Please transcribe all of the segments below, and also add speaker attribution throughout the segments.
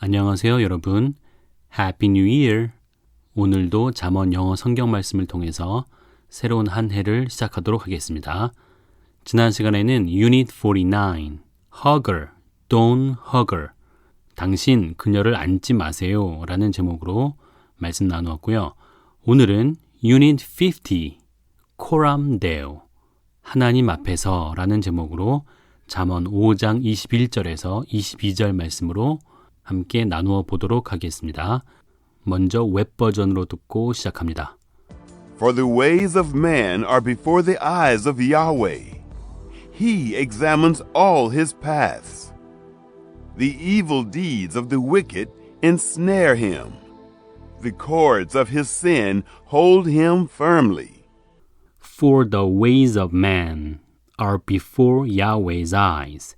Speaker 1: 안녕하세요, 여러분. Happy New Year! 오늘도 잠언 영어 성경 말씀을 통해서 새로운 한 해를 시작하도록 하겠습니다. 지난 시간에는 Unit 49, Hugger, Don't Hugger, 당신 그녀를 안지 마세요 라는 제목으로 말씀 나누었고요. 오늘은 Unit 50, Coram Deo, 하나님 앞에서 라는 제목으로 잠언 5장 21절에서 22절 말씀으로 함께 나누어 보도록 하겠습니다. 먼저 웹 버전으로 듣고 시작합니다.
Speaker 2: For the ways of man are before the eyes of Yahweh. He examines all his paths. The evil deeds of the wicked ensnare him. The cords of his sin hold him firmly.
Speaker 1: For the ways of man are before Yahweh's eyes.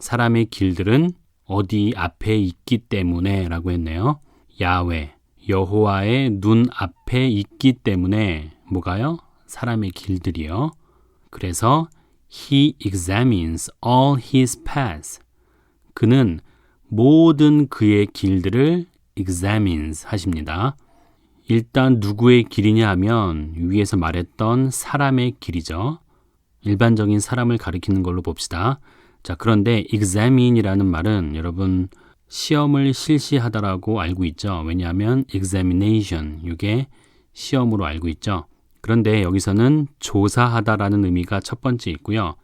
Speaker 1: 사람의 길들은 어디 앞에 있기 때문에 라고 했네요. 야훼, 여호와의 눈 앞에 있기 때문에 뭐가요? 사람의 길들이요. 그래서 He examines all his paths. 그는 모든 그의 길들을 examines 하십니다. 일단 누구의 길이냐 하면 위에서 말했던 사람의 길이죠. 일반적인 사람을 가리키는 걸로 봅시다. 자, 그런데 examine이라는 말은 여러분 시험을 실시하다라고 알고 있죠. 왜냐하면 examination, 이게 시험으로 알고 있죠. 그런데 여기서는 조사하다라는 의미가 첫 번째 있고요.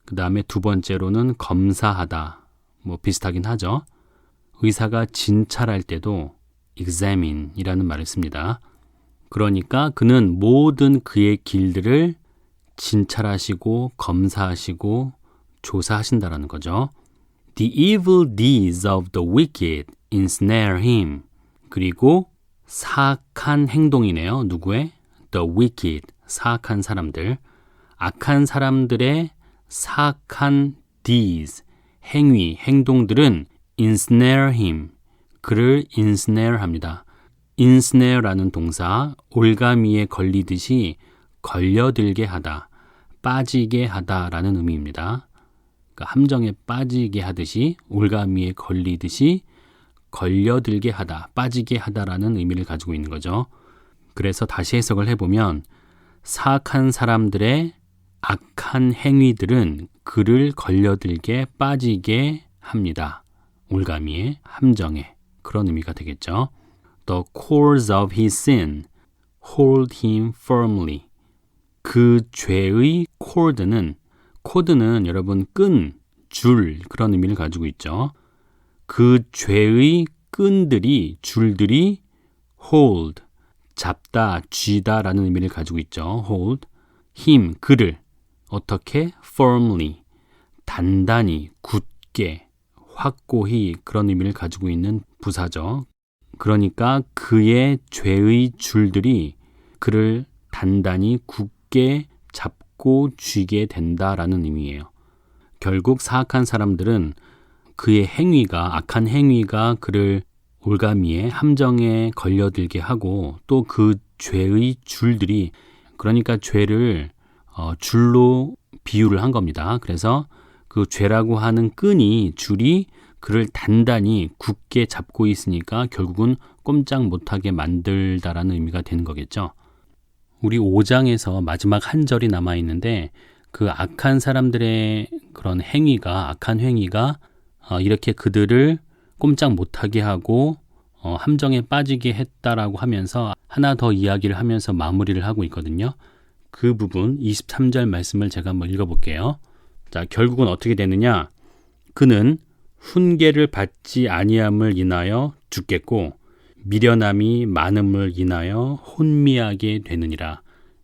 Speaker 1: 그 다음에 두 번째로는 검사하다, 뭐 비슷하긴 하죠. 의사가 진찰할 때도 examine이라는 말을 씁니다. 그러니까 그는 모든 그의 길들을 진찰하시고 검사하시고 조사하신다라는 거죠. The evil deeds of the wicked ensnare him. 그리고 사악한 행동이네요. 누구의? The wicked, 사악한 사람들. 악한 사람들의 사악한 deeds, 행위, 행동들은 ensnare him. 그를 ensnare 합니다. ensnare라는 동사, 올가미에 걸리듯이 걸려들게 하다, 빠지게 하다라는 의미입니다. 그러니까 함정에 빠지게 하듯이, 올가미에 걸리듯이 걸려들게 하다, 빠지게 하다라는 의미를 가지고 있는 거죠. 그래서 다시 해석을 해보면 사악한 사람들의 악한 행위들은 그를 걸려들게 빠지게 합니다. 올가미에, 함정에, 그런 의미가 되겠죠. The cords of his sin hold him firmly. 그 죄의 코드는 여러분 끈, 줄, 그런 의미를 가지고 있죠. 그 죄의 끈들이, 줄들이 hold, 잡다, 쥐다 라는 의미를 가지고 있죠. hold, him, 그를 어떻게? firmly, 단단히, 굳게, 확고히, 그런 의미를 가지고 있는 부사죠. 그러니까 그의 죄의 줄들이 그를 단단히 굳게 잡고 쥐게 된다라는 의미예요. 결국 사악한 사람들은 그의 행위가, 악한 행위가 그를 올가미에, 함정에 걸려들게 하고 또 그 죄의 줄들이, 그러니까 죄를 줄로 비유를 한 겁니다. 그래서 그 죄라고 하는 끈이, 줄이 그를 단단히 굳게 잡고 있으니까 결국은 꼼짝 못하게 만들다라는 의미가 되는 거겠죠. 우리 5장에서 마지막 한 절이 남아있는데 그 악한 사람들의 그런 행위가, 악한 행위가 이렇게 그들을 꼼짝 못하게 하고 함정에 빠지게 했다라고 하면서 하나 더 이야기를 하면서 마무리를 하고 있거든요. 그 부분 23절 말씀을 제가 한번 읽어볼게요. 자, 결국은 어떻게 되느냐? 그는 훈계를 받지 아니함을 인하여 죽겠고 미련함이 많음을 인하여 혼미하게 되느니라.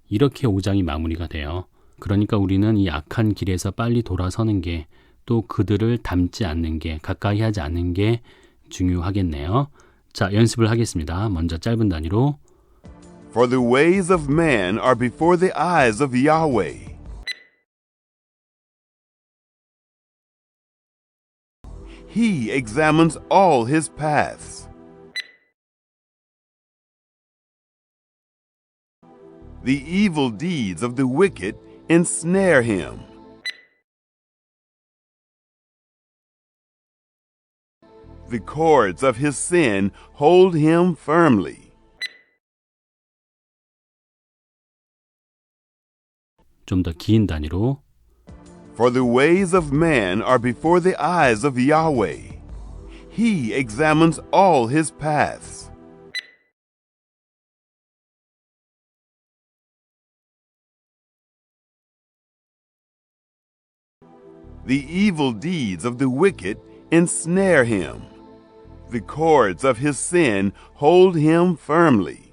Speaker 1: 이렇게 5장이 마무리가 돼요. 그러니까 우리는 이 악한 길에서 빨리 돌아서는 게, 또 그들을 닮지 않는 게, 가까이 하지 않는 게 중요하겠네요. 자, 연습을 하겠습니다. 먼저 짧은 단위로.
Speaker 2: For the ways of man are before the eyes of Yahweh. He examines all his paths. The evil deeds of the wicked ensnare him. The cords of his sin hold him firmly.
Speaker 1: 좀 더 긴 단위로
Speaker 2: For the ways of man are before the eyes of Yahweh. He examines all his paths. The evil deeds of the wicked ensnare him. The cords of his sin hold him firmly.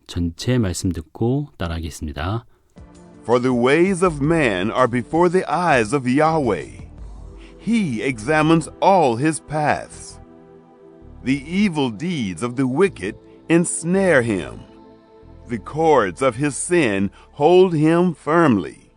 Speaker 1: 전체 말씀 듣고 따라하겠습니다.
Speaker 2: For the ways of man are before the eyes of Yahweh. He examines all his paths. The evil deeds of the wicked ensnare him. The cords of his sin hold him firmly.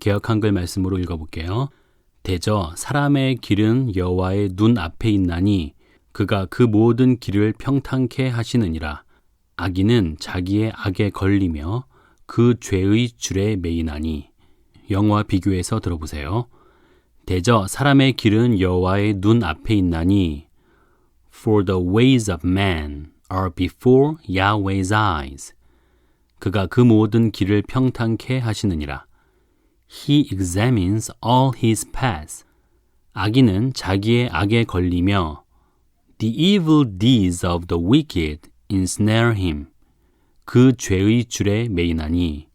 Speaker 1: 개역 한글 말씀으로 읽어볼게요. 대저 사람의 길은 여호와의 눈 앞에 있나니 그가 그 모든 길을 평탄케 하시느니라. 악인은 자기의 악에 걸리며 그 죄의 줄에 매이나니. 영어와 비교해서 들어보세요. 대저 사람의 길은 여호와의 눈 앞에 있나니 For the ways of man are before Yahweh's eyes. 그가 그 모든 길을 평탄케 하시느니라. He examines all his paths. 악인은 자기의 악에 걸리며 The evil deeds of the wicked ensnare him. 그 죄의 줄에 매이나니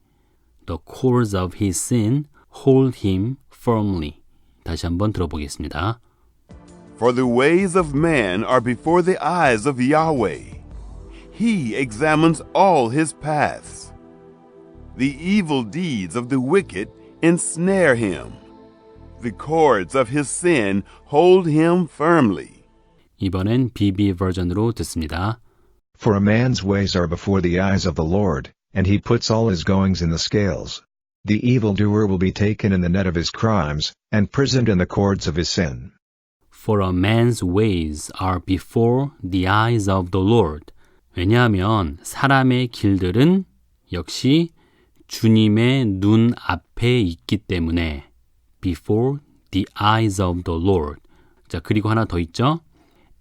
Speaker 1: The cords of his sin hold him firmly. 다시 한번 들어보겠습니다.
Speaker 2: For the ways of man are before the eyes of Yahweh. He examines all his paths. The evil deeds of the wicked ensnare him. The cords of his sin hold him firmly.
Speaker 1: 이번엔 BB 버전으로 듣습니다.
Speaker 3: For a man's ways are before the eyes of the Lord, and he puts all his goings in the scales. The evildoer will be taken in the net of his crimes, and prisoned in the cords of his sin.
Speaker 1: For a man's ways are before the eyes of the Lord. 왜냐하면 사람의 길들은 역시 주님의 눈 앞에 있기 때문에 before the eyes of the Lord. 자, 그리고 하나 더 있죠.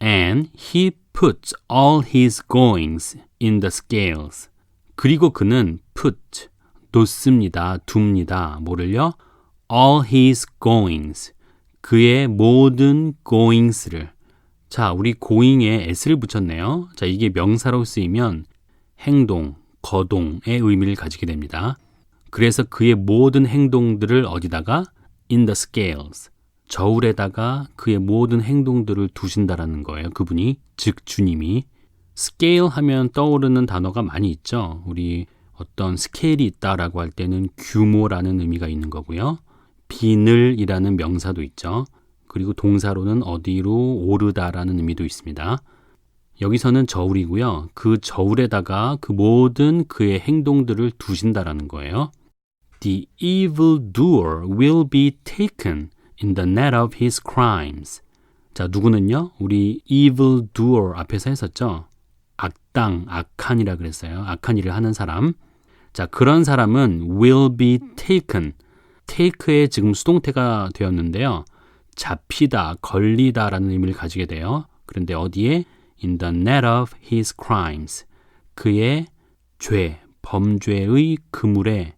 Speaker 1: And he puts all his goings in the scales. 그리고 그는 put, 놓습니다, 둡니다. 뭐를요? All his goings. 그의 모든 goings를. 자, 우리 going에 s를 붙였네요. 자, 이게 명사로 쓰이면 행동, 거동의 의미를 가지게 됩니다. 그래서 그의 모든 행동들을 어디다가? In the scales. 저울에다가 그의 모든 행동들을 두신다라는 거예요. 그분이, 즉 주님이. scale 하면 떠오르는 단어가 많이 있죠. 우리 어떤 스케일이 있다라고 할 때는 규모라는 의미가 있는 거고요. 비늘이라는 명사도 있죠. 그리고 동사로는 어디로 오르다라는 의미도 있습니다. 여기서는 저울이고요. 그 저울에다가 그 모든 그의 행동들을 두신다라는 거예요. The evildoer will be taken in the net of his crimes. 자, 누구는요? 우리 evildoer 앞에서 했었죠. 악당, 악한이라 그랬어요. 악한 일을 하는 사람. 자, 그런 사람은 will be taken. take의 지금 수동태가 되었는데요. 잡히다, 걸리다라는 의미를 가지게 돼요. 그런데 어디에? In the net of his crimes. 그의 죄, 범죄의 그물에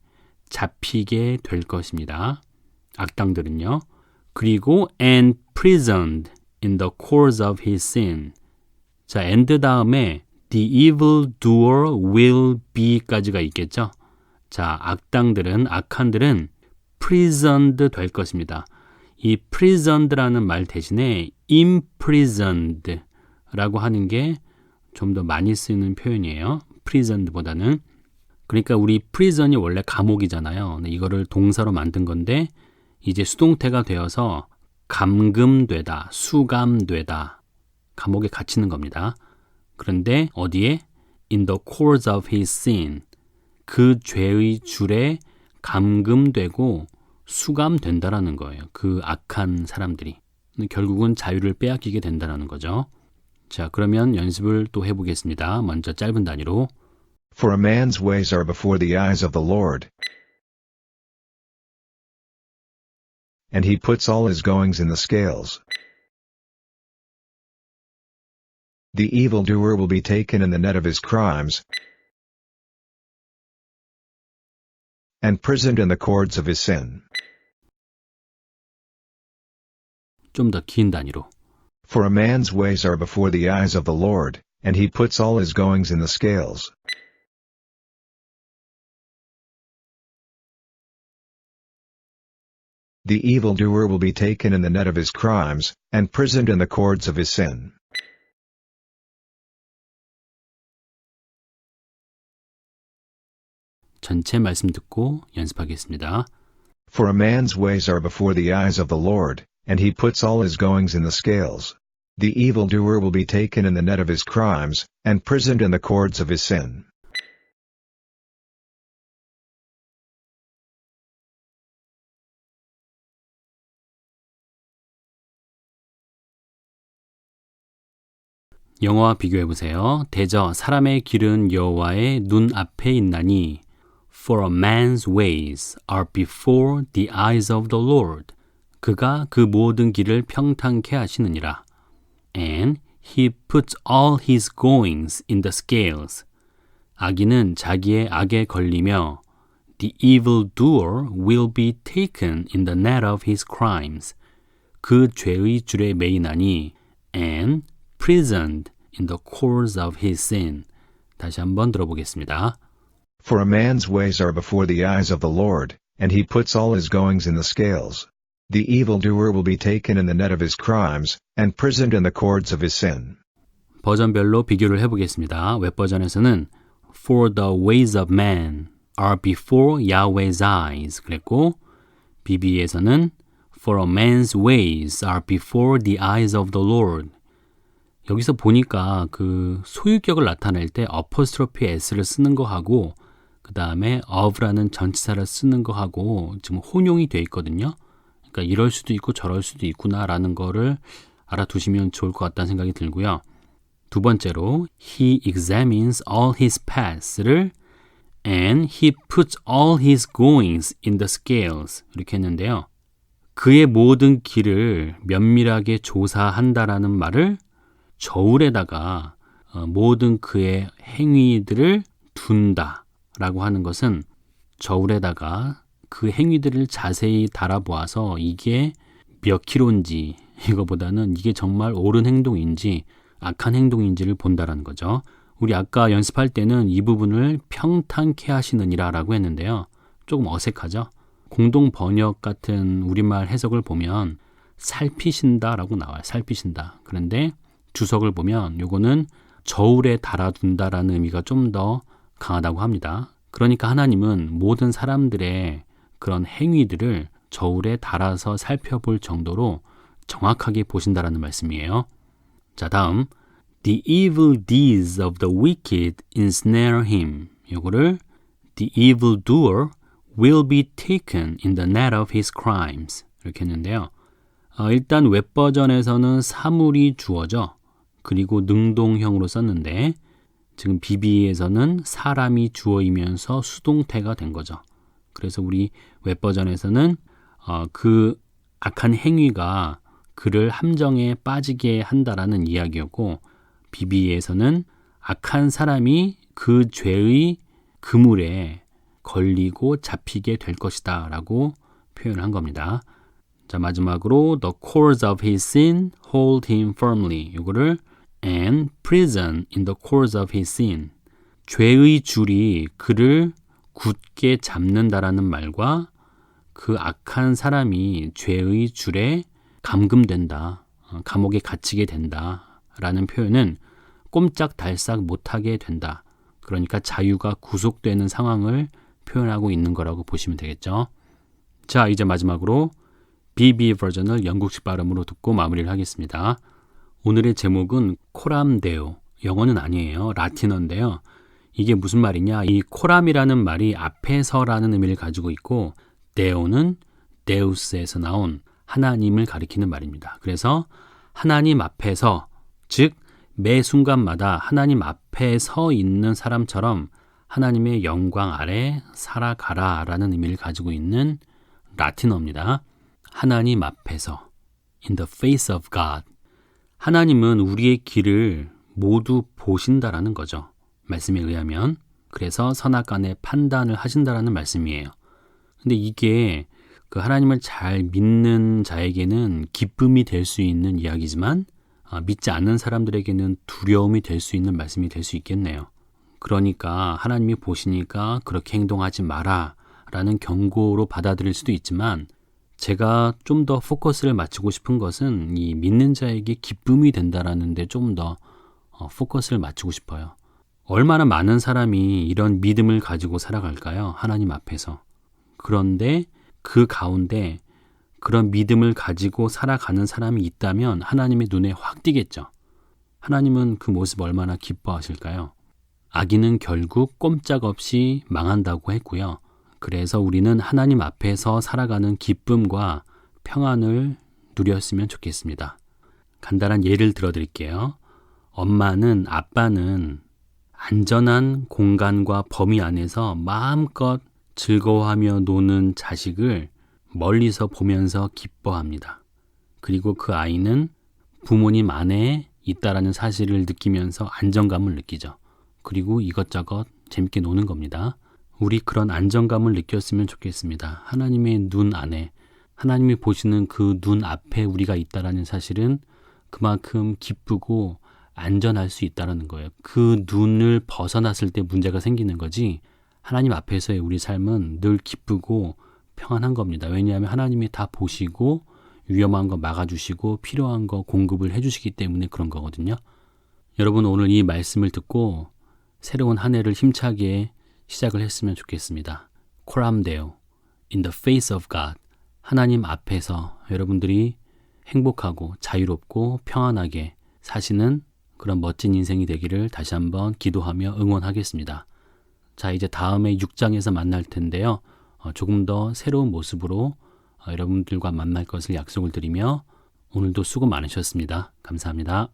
Speaker 1: 잡히게 될 것입니다. 악당들은요. 그리고 and prisoned in the cords of his sin. 자, and 다음에 the evildoer will be까지가 있겠죠. 자, 악당들은, 악한들은 prisoned 될 것입니다. 이 prisoned라는 말 대신에 imprisoned 라고 하는 게 좀 더 많이 쓰는 표현이에요. prisoned보다는. 그러니까 우리 prison이 원래 감옥이잖아요. 이거를 동사로 만든 건데 이제 수동태가 되어서 감금되다, 수감되다, 감옥에 갇히는 겁니다. 그런데 어디에? In the cords of his sin. 그 죄의 줄에 감금되고 수감된다라는 거예요. 그 악한 사람들이. 결국은 자유를 빼앗기게 된다는 거죠. 자, 그러면 연습을 또 해보겠습니다. 먼저 짧은 단위로.
Speaker 3: For a man's ways are before the eyes of the Lord, and he puts all his goings in the scales. The evildoer will be taken in the net of his crimes, and prisoned in the cords of his sin.
Speaker 1: 좀 더 긴 단위로.
Speaker 3: For a man's ways are before the eyes of the Lord, and he puts all his goings in the scales. The evildoer will be taken in the net of his crimes, and prisoned in the cords of his sin.
Speaker 1: 전체 말씀 듣고 연습하겠습니다.
Speaker 3: For a man's ways are before the eyes of the Lord, and he puts all his goings in the scales. The evildoer will be taken in the net of his crimes, and prisoned in the cords of his sin.
Speaker 1: 영어와 비교해보세요. 대저 사람의 길은 여호와의 눈앞에 있나니 For a man's ways are before the eyes of the Lord. 그가 그 모든 길을 평탄케 하시느니라. And he puts all his goings in the scales. 악인은 자기의 악에 걸리며 The evildoer will be taken in the net of his crimes. 그 죄의 줄에 매이나니 and prisoned in the cords of his sin. 다시 한번 들어보겠습니다.
Speaker 3: For a man's ways are before the eyes of the Lord, and he puts all his goings in the scales. The evildoer will be taken in the net of his crimes, and prisoned in the cords of his sin.
Speaker 1: 버전별로 비교를 해보겠습니다. 웹버전에서는 For the ways of man are before Yahweh's eyes 그랬고 BB에서는 For a man's ways are before the eyes of the Lord. 여기서 보니까 그 소유격을 나타낼 때 어퍼스트로피 s를 쓰는 거하고 그 다음에 of라는 전치사를 쓰는 거하고 지금 혼용이 돼 있거든요. 그러니까 이럴 수도 있고 저럴 수도 있구나라는 거를 알아두시면 좋을 것 같다는 생각이 들고요. 두 번째로 He examines all his paths를 and he puts all his goings in the scales 이렇게 했는데요. 그의 모든 길을 면밀하게 조사한다라는 말을 저울에다가 모든 그의 행위들을 둔다라고 하는 것은 저울에다가 그 행위들을 자세히 달아보아서 이게 몇 킬로인지 이거보다는 이게 정말 옳은 행동인지 악한 행동인지를 본다라는 거죠. 우리 아까 연습할 때는 이 부분을 평탄케 하시느니라 라고 했는데요. 조금 어색하죠? 공동 번역 같은 우리말 해석을 보면 살피신다 라고 나와요. 살피신다. 그런데 주석을 보면 요거는 저울에 달아둔다라는 의미가 좀 더 강하다고 합니다. 그러니까 하나님은 모든 사람들의 그런 행위들을 저울에 달아서 살펴볼 정도로 정확하게 보신다라는 말씀이에요. 자, 다음 The evil deeds of the wicked ensnare him. 요거를 The evildoer will be taken in the net of his crimes. 이렇게 했는데요. 일단 웹버전에서는 사물이 주어져 그리고 능동형으로 썼는데 지금 BB에서는 사람이 주어이면서 수동태가 된 거죠. 그래서 우리 웹버전에서는 그 악한 행위가 그를 함정에 빠지게 한다라는 이야기였고 BB에서는 악한 사람이 그 죄의 그물에 걸리고 잡히게 될 것이다 라고 표현을 한 겁니다. 자, 마지막으로 The cords of his sin hold him firmly. 이거를 and prison in the cords of his sin. 죄의 줄이 그를 굳게 잡는다라는 말과 그 악한 사람이 죄의 줄에 감금된다, 감옥에 갇히게 된다라는 표현은 꼼짝달싹 못하게 된다. 그러니까 자유가 구속되는 상황을 표현하고 있는 거라고 보시면 되겠죠. 자, 이제 마지막으로 BB 버전을 영국식 발음으로 듣고 마무리를 하겠습니다. 오늘의 제목은 코람 데오, 영어는 아니에요. 라틴어인데요. 이게 무슨 말이냐? 이 코람이라는 말이 앞에서라는 의미를 가지고 있고 데오는 데우스에서 나온 하나님을 가리키는 말입니다. 그래서 하나님 앞에서, 즉 매 순간마다 하나님 앞에 서 있는 사람처럼 하나님의 영광 아래 살아가라 라는 의미를 가지고 있는 라틴어입니다. 하나님 앞에서, in the face of God. 하나님은 우리의 길을 모두 보신다라는 거죠. 말씀에 의하면. 그래서 선악간의 판단을 하신다라는 말씀이에요. 근데 이게 그 하나님을 잘 믿는 자에게는 기쁨이 될 수 있는 이야기지만 믿지 않는 사람들에게는 두려움이 될 수 있는 말씀이 될 수 있겠네요. 그러니까 하나님이 보시니까 그렇게 행동하지 마라 라는 경고로 받아들일 수도 있지만 제가 좀 더 포커스를 맞추고 싶은 것은 이 믿는 자에게 기쁨이 된다라는 데 좀 더 포커스를 맞추고 싶어요. 얼마나 많은 사람이 이런 믿음을 가지고 살아갈까요? 하나님 앞에서. 그런데 그 가운데 그런 믿음을 가지고 살아가는 사람이 있다면 하나님의 눈에 확 띄겠죠. 하나님은 그 모습 얼마나 기뻐하실까요? 악인은 결국 꼼짝없이 망한다고 했고요. 그래서 우리는 하나님 앞에서 살아가는 기쁨과 평안을 누렸으면 좋겠습니다. 간단한 예를 들어드릴게요. 엄마는, 아빠는 안전한 공간과 범위 안에서 마음껏 즐거워하며 노는 자식을 멀리서 보면서 기뻐합니다. 그리고 그 아이는 부모님 안에 있다라는 사실을 느끼면서 안정감을 느끼죠. 그리고 이것저것 재밌게 노는 겁니다. 우리 그런 안정감을 느꼈으면 좋겠습니다. 하나님의 눈 안에, 하나님이 보시는 그 눈 앞에 우리가 있다라는 사실은 그만큼 기쁘고 안전할 수 있다는 거예요. 그 눈을 벗어났을 때 문제가 생기는 거지 하나님 앞에서의 우리 삶은 늘 기쁘고 평안한 겁니다. 왜냐하면 하나님이 다 보시고 위험한 거 막아주시고 필요한 거 공급을 해주시기 때문에 그런 거거든요. 여러분 오늘 이 말씀을 듣고 새로운 한 해를 힘차게 시작을 했으면 좋겠습니다. 코람데오, in the face of God. 하나님 앞에서 여러분들이 행복하고 자유롭고 평안하게 사시는 그런 멋진 인생이 되기를 다시 한번 기도하며 응원하겠습니다. 자, 이제 다음에 6장에서 만날 텐데요. 조금 더 새로운 모습으로 여러분들과 만날 것을 약속을 드리며 오늘도 수고 많으셨습니다. 감사합니다.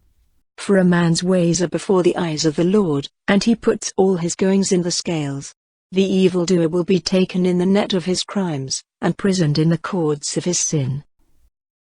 Speaker 4: For a man's ways are before the eyes of the Lord, and he puts all his goings in the scales. The evildoer will be taken in the net of his crimes, and prisoned in the cords of his sin.